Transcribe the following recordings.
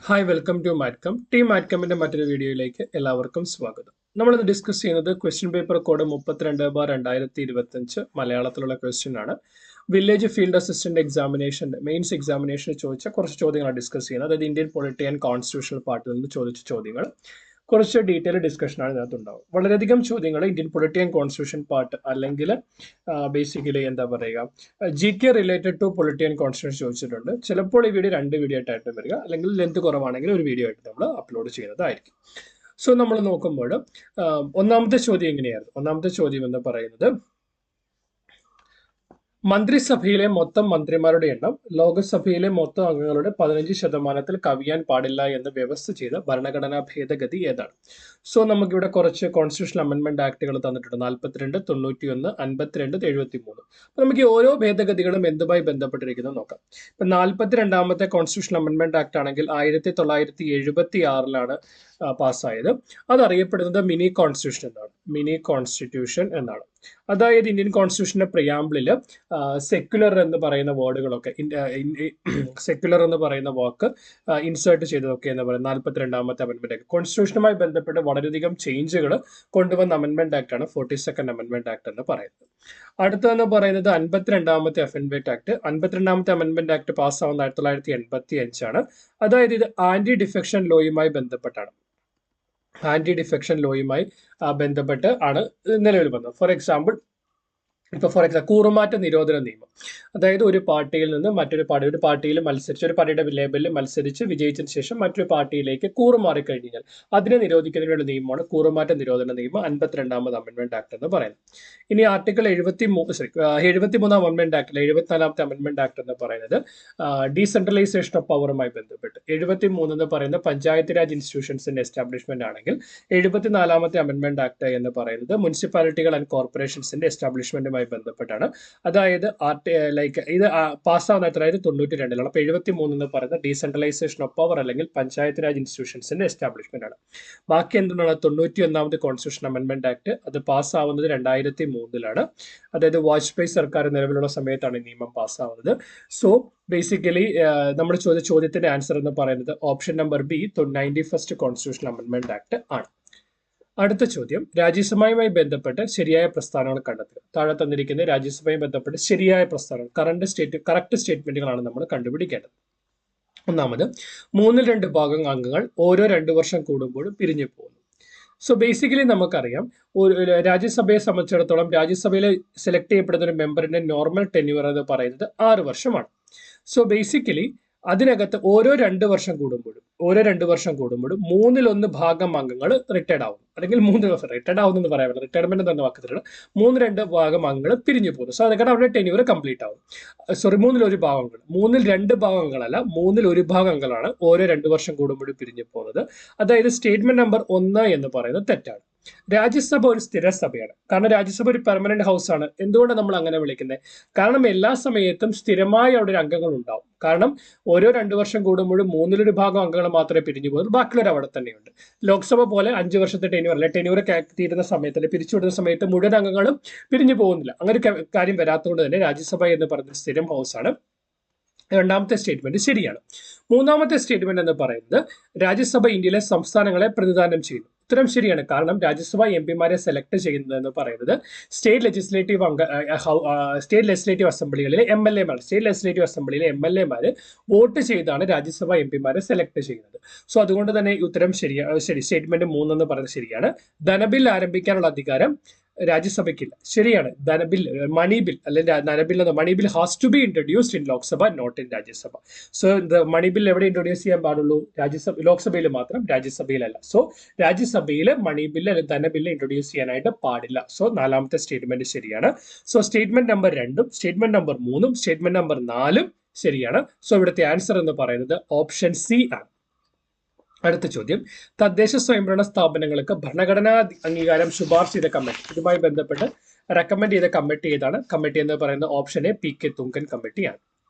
Hi welcome to മാറ്റ്കം team മാറ്റ്കമിന്റെ മറ്റൊരു വീഡിയോയിലേക്ക് എല്ലാവർക്കും സ്വാഗതം. നമ്മളിന്ന് ഡിസ്കസ് ചെയ്യുന്നത് ക്വസ്റ്റ്യൻ പേപ്പർ കോഡ് 32/2025 മലയാളത്തിലുള്ള ക്വസ്റ്റ്യൻ ആണ്. വില്ലേജ് ഫീൽഡ് അസിസ്റ്റന്റ് എക്സാമിനേഷന്റെ മെയിൻസ് എക്സാമിനേഷന് ചോദിച്ച കുറച്ച് ചോദ്യങ്ങളാണ് ഡിസ്കസ് ചെയ്യുന്നത്. അതായത് ഇന്ത്യൻ പൊളിറ്റി ആൻഡ് കോൺസ്റ്റിറ്റ്യൂഷണൽ പാർട്ടിൽ നിന്ന് ചോദിച്ച ചോദ്യങ്ങൾ, കുറച്ച് ഡീറ്റെയിൽ ഡിസ്കഷനാണ് ഇതിനകത്തുണ്ടാവും. വളരെയധികം ചോദ്യങ്ങൾ Indian polity and constitution part അല്ലെങ്കിൽ ബേസിക്കലി എന്താ പറയുക GK related to polity and constitution ചോദിച്ചിട്ടുണ്ട്. ചിലപ്പോൾ ഈ വീഡിയോ 2 വീഡിയോ ആയിട്ടായിട്ട് വരിക, അല്ലെങ്കിൽ ലെന്ത് കുറവാണെങ്കിൽ ഒരു വീഡിയോ ആയിട്ട് നമ്മൾ അപ്ലോഡ് ചെയ്യുന്നതായിരിക്കും. സോ നമ്മൾ നോക്കുമ്പോൾ ഒന്നാമത്തെ ചോദ്യം എങ്ങനെയായിരുന്നു? ഒന്നാമത്തെ ചോദ്യം എന്ന് പറയുന്നത്, മന്ത്രിസഭയിലെ മൊത്തം മന്ത്രിമാരുടെ എണ്ണം ലോകസഭയിലെ മൊത്തം അംഗങ്ങളുടെ 15% കവിയാൻ പാടില്ല എന്ന് വ്യവസ്ഥ ചെയ്ത ഭരണഘടനാ ഭേദഗതി ഏതാണ്? സോ നമുക്കിവിടെ കുറച്ച് കോൺസ്റ്റിറ്റ്യൂഷണൽ അമെന്റ്മെന്റ് ആക്ടുകൾ തന്നിട്ടുണ്ട്. 42, 91, 52, 73. അപ്പൊ നമുക്ക് ഈ ഓരോ ഭേദഗതികളും എന്തുമായി ബന്ധപ്പെട്ടിരിക്കുന്നത് നോക്കാം. ഇപ്പൊ 42ാമത്തെ കോൺസ്റ്റിറ്റ്യൂഷണൽ അമെന്റ്മെന്റ് ആക്ട് ആണെങ്കിൽ 1976 പാസ്സായത്. അതറിയപ്പെടുന്നത് മിനി കോൺസ്റ്റിറ്റ്യൂഷൻ എന്നാണ്. മിനി കോൺസ്റ്റിറ്റ്യൂഷൻ എന്നാണ്. അതായത് ഇന്ത്യൻ കോൺസ്റ്റിറ്റ്യൂഷന്റെ പ്രിയാമ്പിളില് സെക്യുലർ എന്ന് പറയുന്ന വേർഡുകളൊക്കെ, സെക്യുലർ എന്ന് പറയുന്ന വാക്ക് ഇൻസേർട്ട് ചെയ്തതൊക്കെ എന്ന് പറയുന്നത് 42ാമത്തെ അമെന്റ്മെന്റ് ആക്ട്. കോൺസ്റ്റിറ്റ്യൂഷനുമായി ബന്ധപ്പെട്ട് വളരെയധികം ചേഞ്ചുകൾ കൊണ്ടുവന്ന അമെന്റ്മെന്റ് ആക്ട് ആണ് 42nd അമെന്റ്മെന്റ് ആക്ട് എന്ന് പറയുന്നത്. അടുത്തതെന്ന് പറയുന്നത് 52ാമത്തെ അമെന്റ്മെന്റ് ആക്ട്. 52ാമത്തെ അമെന്റ്മെന്റ് ആക്ട് പാസ്സാവുന്ന 1985 അതായത് ഇത് ആന്റി ഡിഫെക്ഷൻ ലോയുമായി ബന്ധപ്പെട്ടാണ്. ആന്റി ഡിഫെക്ഷൻ ലോയുമായി ബന്ധപ്പെട്ട് ആണ് നിലവിൽ വന്നത്. ഫോർ എക്സാമ്പിൾ കൂറുമാറ്റ നിരോധന നിയമം. അതായത് ഒരു പാർട്ടിയിൽ നിന്ന് മറ്റൊരു ഒരു പാർട്ടിയിൽ മത്സരിച്ച്, ഒരു പാർട്ടിയുടെ ലേബലിൽ മത്സരിച്ച് വിജയിച്ചതിന് ശേഷം മറ്റൊരു പാർട്ടിയിലേക്ക് കൂറുമാറിക്കഴിഞ്ഞാൽ അതിനെ നിരോധിക്കുന്നതിനുള്ള നിയമമാണ് കൂറുമാറ്റ നിരോധന നിയമം 52ാമത് അമെന്റ്മെന്റ് ആക്ട് എന്ന് പറയുന്നത്. ഇനി ആർട്ടിക്കിൾ 73ാം അമെന്റ്മെന്റ് ആക്ടിൽ 74ാമത്തെ അമെന്റ്മെന്റ് ആക്ട് എന്ന് പറയുന്നത് ഡീസെൻട്രലൈസേഷൻ ഓഫ് പവറുമായി ബന്ധപ്പെട്ട്. 73 എന്ന് പറയുന്ന പഞ്ചായത്ത് രാജ് ഇൻസ്റ്റിറ്റ്യൂഷൻസിന്റെ എസ്റ്റാബ്ലിഷ്മെന്റ് ആണെങ്കിൽ 74ാമത്തെ അമെന്റ്മെന്റ് ആക്ട് എന്ന് പറയുന്നത് മുനിസിപ്പാലിറ്റികൾ ആൻഡ് കോർപ്പറേഷൻസിന്റെ എസ്റ്റാബ്ലിഷ്മെന്റുമായി ബന്ധപ്പെട്ടാണ്. അതായത് ഇത് പാസ്സാവുന്ന 1992 അപ്പൊ 73 എന്ന് പറയുന്ന ഡീസെൻട്രലൈസേഷൻ ഓഫ് പവർ അല്ലെങ്കിൽ പഞ്ചായത്ത് രാജ് ഇൻസ്റ്റിറ്റ്യൂഷൻസിന്റെ എസ്റ്റാബ്ലിഷ്മെന്റ് ആണ്. ബാക്കി എന്താണ് 91ാമത് കോൺസ്റ്റിറ്റ്യൂഷൻ അമെന്റ്മെന്റ് ആക്ട്. അത് പാസ്സാവുന്നത് 2003 അതായത് വാജ്പേയി സർക്കാർ നിലവിലുള്ള സമയത്താണ് ഈ നിയമം പാസ്സാവുന്നത്. സോ ബേസിക്കലി നമ്മൾ ചോദിച്ച ചോദ്യത്തിന്റെ ആൻസർ എന്ന് പറയുന്നത് option number B 91st constitution amendment act ആണ്. അടുത്ത ചോദ്യം, രാജ്യസഭയുമായി ബന്ധപ്പെട്ട് ശരിയായ പ്രസ്താവനകൾ കണ്ടെത്തുക. താഴെ തന്നിരിക്കുന്ന രാജ്യസഭയുമായി ബന്ധപ്പെട്ട് ശരിയായ പ്രസ്താവനകൾ, കറക്റ്റ് സ്റ്റേറ്റ്മെന്റുകളാണ് നമ്മൾ കണ്ടുപിടിക്കേണ്ടത്. ഒന്നാമത്, 2/3 ഭാഗം അംഗങ്ങൾ ഓരോ 2 വർഷം കൂടുമ്പോഴും പിരിഞ്ഞു പോകുന്നു. സോ ബേസിക്കലി നമുക്കറിയാം, ഒരു രാജ്യസഭയെ സംബന്ധിച്ചിടത്തോളം രാജ്യസഭയിൽ സെലക്ട് ചെയ്യപ്പെടുന്ന ഒരു മെമ്പറിന്റെ നോർമൽ ടെന്യൂർ എന്ന് പറയുന്നത് 6 വർഷമാണ്. സോ ബേസിക്കലി അതിനകത്ത് ഓരോ 2 വർഷം കൂടുമ്പോഴും 1/3 ഭാഗം അംഗങ്ങൾ റിട്ടയർഡ് ആവും, അല്ലെങ്കിൽ 3 വർഷം റിട്ടയർഡ് ആവുന്നെന്ന് പറയാൻ പറ്റില്ല, റിട്ടയർമെന്റ് എന്ന വാക്കത്തിലാണ് 3/2 ഭാഗം അംഗങ്ങൾ പിരിഞ്ഞു പോകുന്നു. സോ അതൊക്കെ അവരുടെ ടെന്യൂർ കംപ്ലീറ്റ് ആവും. സോറി, 3/1 ഭാഗങ്ങൾ, 3/2 ഭാഗങ്ങളല്ല, 1/3 ഭാഗങ്ങളാണ് ഓരോ 2 വർഷം കൂടുമ്പോഴും പിരിഞ്ഞു പോകുന്നത്. അതായത് സ്റ്റേറ്റ്മെന്റ് നമ്പർ 1 എന്ന് പറയുന്നത് തെറ്റാണ്. രാജ്യസഭ ഒരു സ്ഥിര സഭയാണ്. കാരണം രാജ്യസഭ ഒരു പെർമനന്റ് ഹൗസ് ആണ്. എന്തുകൊണ്ടാണ് നമ്മൾ അങ്ങനെ വിളിക്കുന്നത്? കാരണം എല്ലാ സമയത്തും സ്ഥിരമായി അവിടെ ഒരു അംഗങ്ങൾ ഉണ്ടാവും. കാരണം ഓരോ 2 വർഷം കൂടുമ്പോഴും 1/3 ഭാഗം അംഗങ്ങൾ മാത്രമേ പിരിഞ്ഞു പോകുന്നു, ബാക്കിയുള്ളവർ അവിടെ തന്നെയുണ്ട്. ലോക്സഭ പോലെ 5 വർഷത്തെ ടെന്യൂർ തീരുന്ന സമയത്ത്, അല്ലെങ്കിൽ പിരിച്ചുവിടുന്ന സമയത്ത് മുഴുവൻ അംഗങ്ങളും പിരിഞ്ഞു പോകുന്നില്ല. അങ്ങനെ ഒരു കാര്യം വരാത്തതുകൊണ്ട് തന്നെ രാജ്യസഭ എന്ന് പറയുന്നത് സ്ഥിരം ഹൗസ് ആണ്. രണ്ടാമത്തെ സ്റ്റേറ്റ്മെന്റ് ശരിയാണ്. മൂന്നാമത്തെ സ്റ്റേറ്റ്മെന്റ് എന്ന് പറയുന്നത് രാജ്യസഭ ഇന്ത്യയിലെ സംസ്ഥാനങ്ങളെ പ്രതിനിധാനം ചെയ്യുന്നു. ഉത്തരം ശരിയാണ്. കാരണം രാജ്യസഭ എംപിമാരെ സെലക്ട് ചെയ്യുന്നത് എന്ന് പറയുന്നത് സ്റ്റേറ്റ് ലെജിസ്ലേറ്റീവ് അസംബ്ലികളിലെ MLA-മാർ, സ്റ്റേറ്റ് ലെജിസ്ലേറ്റീവ് അസംബ്ലിയിലെ MLA-മാര് വോട്ട് ചെയ്താണ് രാജ്യസഭ എംപിമാരെ സെലക്ട് ചെയ്യുന്നത്. സോ അതുകൊണ്ട് തന്നെ ഉത്തരം ശരി. സ്റ്റേറ്റ്മെന്റ് 3 എന്ന് പറയുന്നത് ശരിയാണ്. ധനബിൽ ആരംഭിക്കാനുള്ള അധികാരം രാജ്യസഭയ്ക്കില്ല. ശരിയാണ്. Money bill has to be introduced in Lok Sabha, not in Rajya Sabha. So money bill എവിടെ ഇൻട്രൊഡ്യൂസ് ചെയ്യാൻ പാടുള്ളൂ? ലോക്സഭയിൽ മാത്രം, രാജ്യസഭയിലല്ല. സോ രാജ്യസഭയിൽ മണി ബില്ല് അല്ലെങ്കിൽ ധനബില്ല് ഇൻട്രൊഡ്യൂസ് ചെയ്യാനായിട്ട് പാടില്ല. സോ 4ാമത്തെ സ്റ്റേറ്റ്മെന്റ് ശരിയാണ്. So statement number 2, statement number 3, statement number 4 ശരിയാണ്. സോ ഇവിടുത്തെ ആൻസർ എന്ന് പറയുന്നത് ഓപ്ഷൻ സി ആണ്. അടുത്ത ചോദ്യം, തദ്ദേശ സ്വയംഭരണ സ്ഥാപനങ്ങൾക്ക് ഭരണഘടനാ അംഗീകാരം ശുപാർശ ചെയ്ത കമ്മിറ്റി, ഇതുമായി ബന്ധപ്പെട്ട് റെക്കമെൻഡ് ചെയ്ത കമ്മിറ്റി ഏതാണ്? കമ്മിറ്റി എന്ന് പറയുന്ന ഓപ്ഷൻ എ PK തുങ്കൻ കമ്മിറ്റിയാണ്.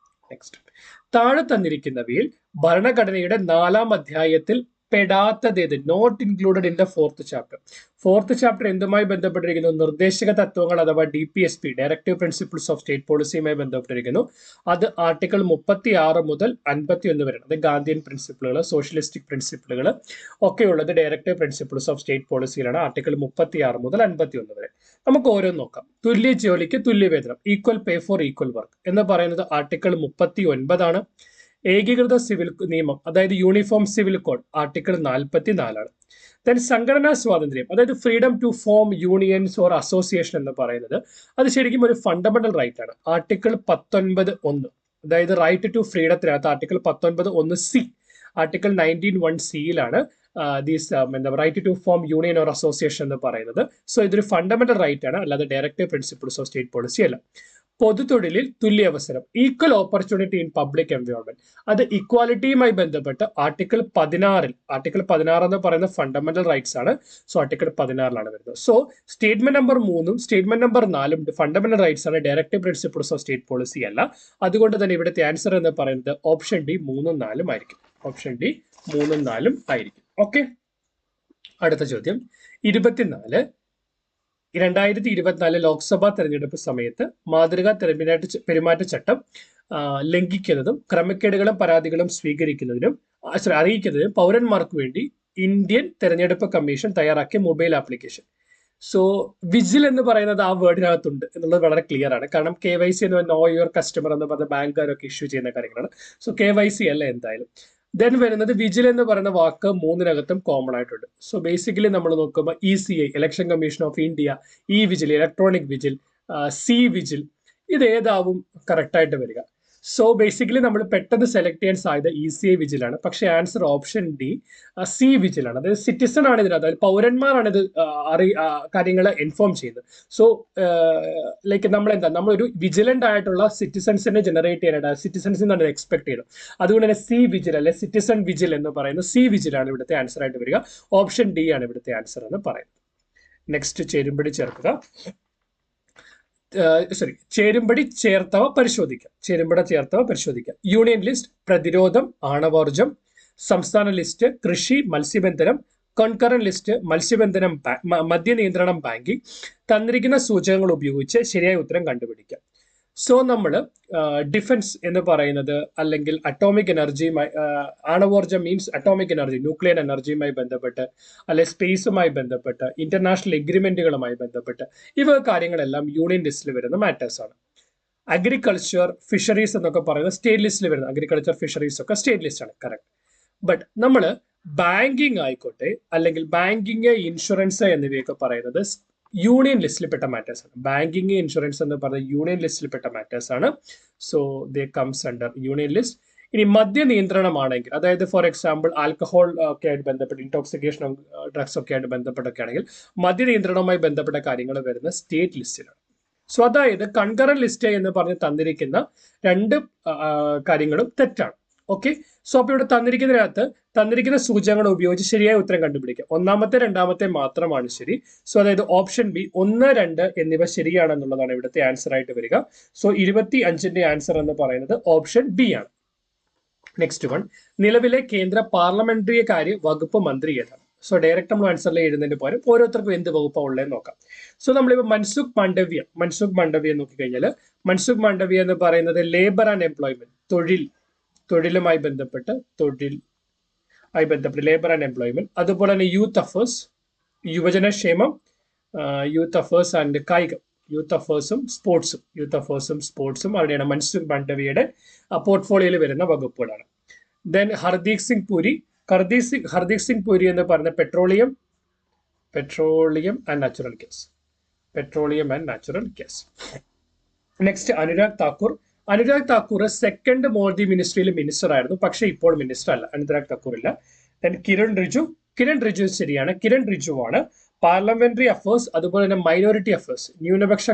നെക്സ്റ്റ്, താഴെ തന്നിരിക്കുന്നവയിൽ ഭരണഘടനയുടെ 4ാം അധ്യായത്തിൽ പെടാത്തതേത്, not included in the fourth chapter. Fourth chapter എന്തുമായി ബന്ധപ്പെട്ടിരിക്കുന്നു? നിർദ്ദേശക തത്വങ്ങൾ അഥവാ DPSP, directive principles of state പോളിസിയുമായി ബന്ധപ്പെട്ടിരിക്കുന്നു. അത് ആർട്ടിക്കിൾ 36 മുതൽ 51 വരെ, അത് ഗാന്ധിയൻ പ്രിൻസിപ്പിളുകൾ, സോഷ്യലിസ്റ്റിക് പ്രിൻസിപ്പിളുകൾ ഒക്കെ ഉള്ളത് ഡയറക്റ്റീവ് പ്രിൻസിപ്പിൾസ് ഓഫ് സ്റ്റേറ്റ് പോളിസിയിലാണ്, ആർട്ടിക്കിൾ 36 മുതൽ 51 വരെ. നമുക്ക് ഓരോന്ന് നോക്കാം. തുല്യ ജോലിക്ക് തുല്യവേതനം, equal pay for equal work എന്ന് പറയുന്നത് ആർട്ടിക്കിൾ 39 ആണ്. ഏകീകൃത സിവിൽ നിയമം, അതായത് യൂണിഫോം സിവിൽ കോഡ്, ആർട്ടിക്കിൾ 44 ആണ്. ദെൻ സംഘടനാ സ്വാതന്ത്ര്യം, അതായത് freedom to form unions or association എന്ന് പറയുന്നത് അത് ശരിക്കും ഒരു ഫണ്ടമെന്റൽ റൈറ്റ് ആണ്, ആർട്ടിക്കിൾ 19(1). അതായത് റൈറ്റ് ടു ഫ്രീഡത്തിനകത്ത് ആർട്ടിക്കിൾ 19(1)(c), ആർട്ടിക്കിൾ 19(1)(c)യിലാണ് എന്താ right to form union or association എന്ന് പറയുന്നത്. സോ ഇതൊരു ഫണ്ടമെന്റൽ റൈറ്റ് ആണ്, അല്ലാതെ directive principles of state policy അല്ല. പൊതുതൊഴിലിൽ തുല്യ അവസരം, equal opportunity in public environment, അത് ഇക്വാലിറ്റിയുമായി ബന്ധപ്പെട്ട് ആർട്ടിക്കിൾ 16 എന്ന് പറയുന്ന ഫണ്ടമെന്റൽ റൈറ്റ്സ് ആണ്. സോ ആർട്ടിക്കിൾ 16 വരുന്നത്. So statement number 3 statement number 4 fundamental rights ആണ്, directive principles of state policy അല്ല. അതുകൊണ്ട് തന്നെ ഇവിടുത്തെ ആൻസർ എന്ന് പറയുന്നത് ഓപ്ഷൻ ഡി 3 ഉം 4 ആയിരിക്കും. ഓപ്ഷൻ ഡി 3 ഉം 4 ആയിരിക്കും. ഓക്കെ, അടുത്ത ചോദ്യം 24. 2024 ലോക്സഭാ തെരഞ്ഞെടുപ്പ് സമയത്ത് മാതൃകാ പെരുമാറ്റച്ചട്ടം ലംഘിക്കുന്നതും ക്രമക്കേടുകളും പരാതികളും അറിയിക്കുന്നതിനും പൗരന്മാർക്ക് വേണ്ടി ഇന്ത്യൻ തെരഞ്ഞെടുപ്പ് കമ്മീഷൻ തയ്യാറാക്കിയ മൊബൈൽ ആപ്ലിക്കേഷൻ. സോ വിജിൽ എന്ന് പറയുന്നത് ആ വേർഡിനകത്തുണ്ട് എന്നുള്ളത് വളരെ ക്ലിയർ ആണ്. കാരണം KYC എന്ന് പറഞ്ഞാൽ നോ യുവർ കസ്റ്റമർ എന്ന് പറഞ്ഞ ബാങ്കുകാരൊക്കെ ഇഷ്യൂ ചെയ്യുന്ന കാര്യങ്ങളാണ്. സോ KYC അല്ല എന്തായാലും. ദെൻ വരുന്നത് വിജിൽ എന്ന് പറയുന്ന വാക്ക് 3-നകത്തും കോമൺ ആയിട്ടുണ്ട്. സോ ബേസിക്കലി നമ്മൾ നോക്കുമ്പോൾ ECI, election commission of India, vigil, electronic vigil, vigil, ഇത് ഏതാവും കറക്റ്റ് ആയിട്ട് വരിക? സോ ബേസിക്കലി നമ്മൾ പെട്ടെന്ന് സെലക്ട് ചെയ്യാൻ സാധ്യത ECI വിജിലാണ്. പക്ഷെ ആൻസർ ഓപ്ഷൻ ഡി വിജിലാണ്. അതായത് സിറ്റിസൺ ആണ് ഇതിനകത്ത്, അതായത് പൗരന്മാരാണ് ഇത് കാര്യങ്ങളെ ഇൻഫോം ചെയ്യുന്നത്. സോ ലൈക്ക് നമ്മളൊരു വിജിലന്റ് ആയിട്ടുള്ള സിറ്റിസൺസിനെ ജനറേറ്റ് ചെയ്യാനായിട്ട് സിറ്റിസൺസിൽ നിന്നാണ് എക്സ്പെക്ട് ചെയ്യുന്നത്. അതുകൊണ്ട് തന്നെ വിജിൽ അല്ലെ സിറ്റിസൺ വിജിൽ എന്ന് പറയുന്നത് വിജിലാണ് ഇവിടുത്തെ ആൻസർ ആയിട്ട് വരിക. ഓപ്ഷൻ ഡി ആണ് ഇവിടുത്തെ ആൻസർ എന്ന് പറയുന്നത്. നെക്സ്റ്റ് ചേരുംപടി ചേർക്കുക. ചേരുംപടി ചേർത്തവ പരിശോധിക്കാം. യൂണിയൻ ലിസ്റ്റ് പ്രതിരോധം, ആണവോർജം. സംസ്ഥാന ലിസ്റ്റ് കൃഷി, മത്സ്യബന്ധനം. കോൺകറന്റ് ലിസ്റ്റ് മത്സ്യബന്ധനം, മദ്യനിയന്ത്രണം, ബാങ്കിങ്. തന്നിരിക്കുന്ന സൂചകങ്ങൾ ഉപയോഗിച്ച് ശരിയായ ഉത്തരം കണ്ടുപിടിക്കാം. സോ നമ്മൾ ഡിഫൻസ് എന്ന് പറയുന്നത് അല്ലെങ്കിൽ അറ്റോമിക് എനർജിയുമായി, ആണവോർജം മീൻസ് അറ്റോമിക് എനർജി, ന്യൂക്ലിയർ എനർജിയുമായി ബന്ധപ്പെട്ട്, അല്ലെ സ്പേസുമായി ബന്ധപ്പെട്ട്, ഇന്റർനാഷണൽ എഗ്രിമെന്റുകളുമായി ബന്ധപ്പെട്ട്, ഇവ കാര്യങ്ങളെല്ലാം യൂണിയൻ ലിസ്റ്റിൽ വരുന്ന മാറ്റേഴ്സ് ആണ്. അഗ്രികൾച്ചർ, ഫിഷറീസ് എന്നൊക്കെ പറയുന്നത് സ്റ്റേറ്റ് ലിസ്റ്റിൽ വരുന്നത്. അഗ്രികൾച്ചർ, ഫിഷറീസ് ഒക്കെ സ്റ്റേറ്റ് ലിസ്റ്റ് ആണ്, കറക്റ്റ്. ബട്ട് നമ്മൾ ബാങ്കിങ് ആയിക്കോട്ടെ, അല്ലെങ്കിൽ ബാങ്കിങ്, ഇൻഷുറൻസ് എന്നിവയൊക്കെ പറയുന്നത് യൂണിയൻ ലിസ്റ്റിൽപ്പെട്ട മാറ്റേഴ്സ് ആണ്. ബാങ്കിങ്, ഇൻഷുറൻസ് എന്ന് പറയുന്നത് യൂണിയൻ ലിസ്റ്റിൽപ്പെട്ട മാറ്റേഴ്സ് ആണ്. So they comes under union list. ഇനി മദ്യനിയന്ത്രണമാണെങ്കിൽ, അതായത് ഫോർ എക്സാമ്പിൾ ആൽക്കഹോൾ ഒക്കെ ആയിട്ട് ബന്ധപ്പെട്ട്, ഇൻടോക്സിക്കേഷൻ ഡ്രഗ്സ് ഒക്കെ ആയിട്ട് ബന്ധപ്പെട്ടൊക്കെ ആണെങ്കിൽ മദ്യനിയന്ത്രണവുമായി ബന്ധപ്പെട്ട കാര്യങ്ങൾ വരുന്ന സ്റ്റേറ്റ് ലിസ്റ്റിലാണ്. സോ അതായത് കൺകറന്റ് ലിസ്റ്റ് എന്ന് പറഞ്ഞ് തന്നിരിക്കുന്ന രണ്ട് കാര്യങ്ങളും തെറ്റാണ്. ഓക്കെ, സോ അപ്പൊ ഇവിടെ തന്നിരിക്കുന്ന സൂചകങ്ങൾ ഉപയോഗിച്ച് ശരിയായ ഉത്തരം കണ്ടുപിടിക്കാം. ഒന്നാമത്തെ, രണ്ടാമത്തെ മാത്രമാണ് ശരി. സോ അതായത് ഓപ്ഷൻ ബി 1, 2 എന്നിവ ശരിയാണെന്നുള്ളതാണ് ഇവിടുത്തെ ആൻസർ ആയിട്ട് വരിക. സോ 25ന്റെ ആൻസർ എന്ന് പറയുന്നത് ഓപ്ഷൻ ബി ആണ്. നെക്സ്റ്റ് വൺ, നിലവിലെ കേന്ദ്ര പാർലമെന്ററി കാര്യ വകുപ്പ് മന്ത്രി ഏതാണ്? സോ ഡയറക്റ്റ് നമ്മൾ ആൻസറിൽ എഴുതുന്നതിന് പകരം ഓരോരുത്തർക്കും എന്ത് വകുപ്പാണ് ഉള്ളതെന്ന് നോക്കാം. സോ നമ്മളിപ്പോൾ മൻസുഖ് മാണ്ഡവ്യ നോക്കിക്കഴിഞ്ഞാൽ, മൻസുഖ് മാണ്ഡവ്യ എന്ന് പറയുന്നത് ലേബർ ആൻഡ് എംപ്ലോയ്മെന്റ്, തൊഴിലുമായി ബന്ധപ്പെട്ട് ലേബർ ആൻഡ് എംപ്ലോയ്മെന്റ്. അതുപോലെ തന്നെ യൂത്ത് അഫേഴ്സ്, യുവജനക്ഷേമം, യൂത്ത് അഫേഴ്സ് ആൻഡ് കായികം, യൂത്ത് അഫേഴ്സും സ്പോർട്സും അവിടെയാണ് മൻസുഖ് മാണ്ഡവ്യയുടെ പോർട്ട്ഫോളിയോയിൽ വരുന്ന വകുപ്പുകളാണ്. ദെൻ ഹർദീപ് സിംഗ് പുരി എന്ന് പറയുന്ന petroleum and natural gas. Next Anurag Thakur second Modi മിനിസ്ട്രിയിൽ മിനിസ്റ്റർ ആയിരുന്നു, പക്ഷെ ഇപ്പോൾ മിനിസ്റ്റർ അല്ല, അനുരാഗ് താക്കൂർ ഇല്ല. ദെൻ കിരൺ റിജു ശരിയാണ്. കിരൺ റിജു ആണ് പാർലമെന്ററി അഫേഴ്സ്, അതുപോലെ തന്നെ മൈനോറിറ്റി അഫേഴ്സ്, ന്യൂനപക്ഷ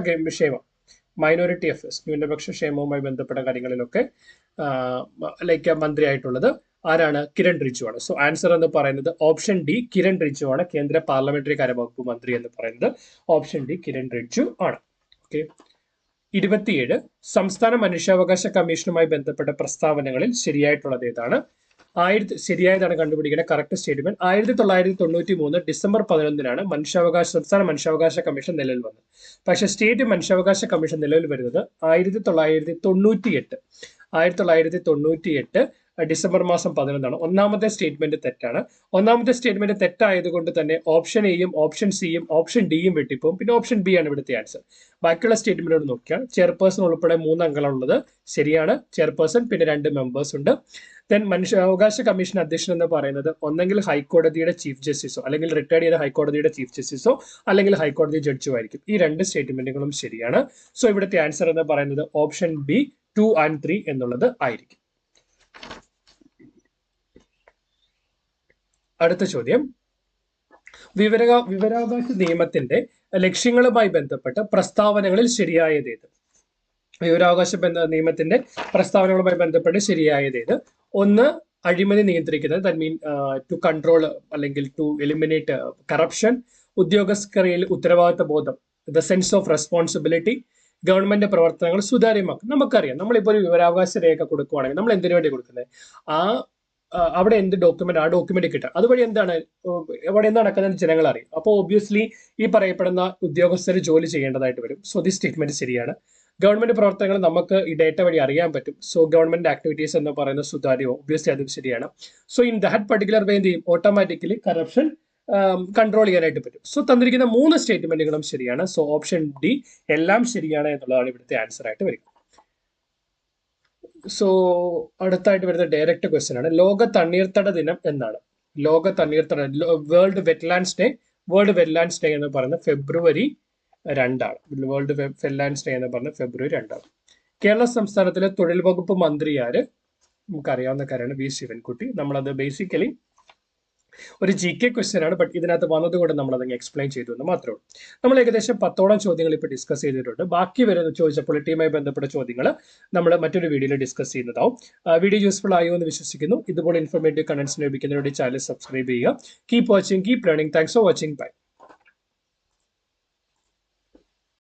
ക്ഷേമവുമായി ബന്ധപ്പെട്ട കാര്യങ്ങളിലൊക്കെ മന്ത്രിയായിട്ടുള്ളത് ആരാണ്? കിരൺ റിജു ആണ്. സോ ആൻസർ എന്ന് പറയുന്നത് ഓപ്ഷൻ ഡി കിരൺ റിജു ആണ്. കേന്ദ്ര പാർലമെന്ററി കാര്യവകുപ്പ് മന്ത്രി എന്ന് പറയുന്നത് ഓപ്ഷൻ ഡി കിരൺ റിജു ആണ്. ഓക്കെ, 27 സംസ്ഥാന മനുഷ്യാവകാശ കമ്മീഷനുമായി ബന്ധപ്പെട്ട പ്രസ്താവനകളിൽ ശരിയായിട്ടുള്ളത് ഏതാണ്? ശരിയായതാണ് കണ്ടുപിടിക്കേണ്ട കറക്റ്റ് സ്റ്റേറ്റ്മെന്റ്. 1993 ഡിസംബർ 11 സംസ്ഥാന മനുഷ്യാവകാശ കമ്മീഷൻ നിലവിൽ വന്നത്. പക്ഷെ സ്റ്റേറ്റ് മനുഷ്യാവകാശ കമ്മീഷൻ നിലവിൽ വരുന്നത് 1998 ഡിസംബർ മാസം 11 ഒന്നാമത്തെ സ്റ്റേറ്റ്മെന്റ് തെറ്റാണ്. ഒന്നാമത്തെ സ്റ്റേറ്റ്മെന്റ് തെറ്റായതുകൊണ്ട് തന്നെ ഓപ്ഷൻ എയും ഓപ്ഷൻ സിയും ഓപ്ഷൻ ഡിയും വെട്ടിപ്പോവും. പിന്നെ ഓപ്ഷൻ ബി ആണ് ഇവിടുത്തെ ആൻസർ. ബാക്കിയുള്ള സ്റ്റേറ്റ്മെന്റോട് നോക്കിയാൽ ചെയർപേഴ്സൺ ഉൾപ്പെടെ 3 അംഗങ്ങളുള്ളത് ശരിയാണ്. ചെയർപേഴ്സൺ പിന്നെ 2 മെമ്പേഴ്സ് ഉണ്ട്. ദെൻ മനുഷ്യാവകാശ കമ്മീഷൻ അധ്യക്ഷൻ എന്ന് പറയുന്നത് ഒന്നെങ്കിൽ ഹൈക്കോടതിയുടെ ചീഫ് ജസ്റ്റിസോ അല്ലെങ്കിൽ റിട്ടയർഡ് ചെയ്ത ഹൈക്കോടതിയുടെ ചീഫ് ജസ്റ്റിസോ അല്ലെങ്കിൽ ഹൈക്കോടതി ജഡ്ജോ ആയിരിക്കും. ഈ 2 സ്റ്റേറ്റ്മെന്റുകളും ശരിയാണ്. സോ ഇവിടുത്തെ ആൻസർ എന്ന് പറയുന്നത് ഓപ്ഷൻ ബി 2 and 3 എന്നുള്ളത് ആയിരിക്കും. അടുത്ത ചോദ്യം, വിവരാവകാശ നിയമത്തിന്റെ ലക്ഷ്യങ്ങളുമായി ബന്ധപ്പെട്ട് പ്രസ്താവനകളിൽ ശരിയായതേത്? വിവരാവകാശ നിയമത്തിന്റെ പ്രസ്താവനകളുമായി ബന്ധപ്പെട്ട് ശരിയായതേത്? ഒന്ന്, അഴിമതി നിയന്ത്രിക്കുന്നത്, ദാറ്റ് മീൻ ടു കൺട്രോൾ അല്ലെങ്കിൽ ടു എലിമിനേറ്റ് കറപ്ഷൻ. ഉദ്യോഗസ്ഥരിൽ ഉത്തരവാദിത്ത ബോധം, the sense of responsibility. Government പ്രവർത്തനങ്ങൾ സുതാര്യമാക്കും. നമുക്കറിയാം, നമ്മളിപ്പോൾ ഒരു വിവരാവകാശ രേഖ കൊടുക്കുവാണെങ്കിൽ നമ്മൾ എന്തിനു വേണ്ടി കൊടുക്കുന്നത്? അവിടെ എന്ത് ഡോക്യുമെന്റ്, ആ ഡോക്യുമെന്റ് കിട്ടുക, അതുവഴി എന്താണ് അവിടെ എന്ത് നടക്കുന്നത് ജനങ്ങൾ അറിയും. അപ്പോൾ ഒബ്വിയസ്ലി ഈ പറയപ്പെടുന്ന ഉദ്യോഗസ്ഥർ ജോലി ചെയ്യേണ്ടതായിട്ട് വരും. സോ ദി സ്റ്റേറ്റ്മെന്റ് ശരിയാണ്. ഗവൺമെന്റ് പ്രവർത്തനങ്ങൾ നമുക്ക് ഈ ഡേറ്റ വഴി അറിയാൻ പറ്റും. സോ ഗവൺമെന്റ് ആക്ടിവിറ്റീസ് എന്ന് പറയുന്നത് സുതാര്യവും, ഒബ്വിയസ്ലി അതും ശരിയാണ്. സോ ഇൻ ദാറ്റ് പർട്ടിക്കുലർ വേ എന്ത് ചെയ്യും? ഓട്ടോമാറ്റിക്കലി കറപ്ഷൻ കൺട്രോൾ ചെയ്യാനായിട്ട് പറ്റും. സോ തന്നിരിക്കുന്ന 3 സ്റ്റേറ്റ്മെന്റുകളും ശരിയാണ്. സോ ഓപ്ഷൻ ഡി എല്ലാം ശരിയാണ് എന്നുള്ളതാണ് ഇവിടുത്തെ ആൻസർ ആയിട്ട് വരിക. സോ അടുത്തായിട്ട് വരുന്ന ഡയറക്റ്റ് ക്വസ്റ്റ്യൻ ആണ്, ലോക തണ്ണീർത്തട ദിനം എന്നാണ്? ലോക തണ്ണീർത്തട, world wetlands day. World wetlands day എന്ന് പറയുന്നത് ഫെബ്രുവരി 2 വേൾഡ് വെറ്റ്ലാൻഡ്സ് ഡേ എന്ന് പറയുന്നത് ഫെബ്രുവരി 2. കേരള സംസ്ഥാനത്തിലെ തൊഴിൽ വകുപ്പ് മന്ത്രി ആര്? നമുക്കറിയാവുന്ന കാര്യമാണ്, വി ശിവൻകുട്ടി. നമ്മളത് ബേസിക്കലി ഒരു GK ക്വസ്റ്റ്യൻ ആണ്, ബട്ട് ഇതിനകത്ത് വന്നതുകൊണ്ട് നമ്മൾ അതങ്ങ് എക്സ്പ്ലെയിൻ ചെയ്തു എന്ന് മാത്രമേ ഉള്ളൂ. നമ്മൾ ഏകദേശം 10ഓളം ചോദ്യങ്ങൾ ഇപ്പോൾ ഡിസ്കസ് ചെയ്തിട്ടുണ്ട്. ബാക്കി വരുന്ന ചോദിച്ച പൊളിറ്റിയുമായി ബന്ധപ്പെട്ട ചോദ്യങ്ങൾ നമ്മൾ മറ്റൊരു വീഡിയോയിൽ ഡിസ്കസ് ചെയ്യുന്നതാവും. വീഡിയോ യൂസ്ഫുൾ ആയോ എന്ന് വിശ്വസിക്കുന്നു. ഇതുപോലെ ഇൻഫോർമേറ്റീവ് കണ്ടന്റ്സ് ലഭിക്കുന്നതിന് വേണ്ടി ചാനൽ സബ്സ്ക്രൈബ് ചെയ്യുക. Keep watching, keep learning. Thanks for watching. By.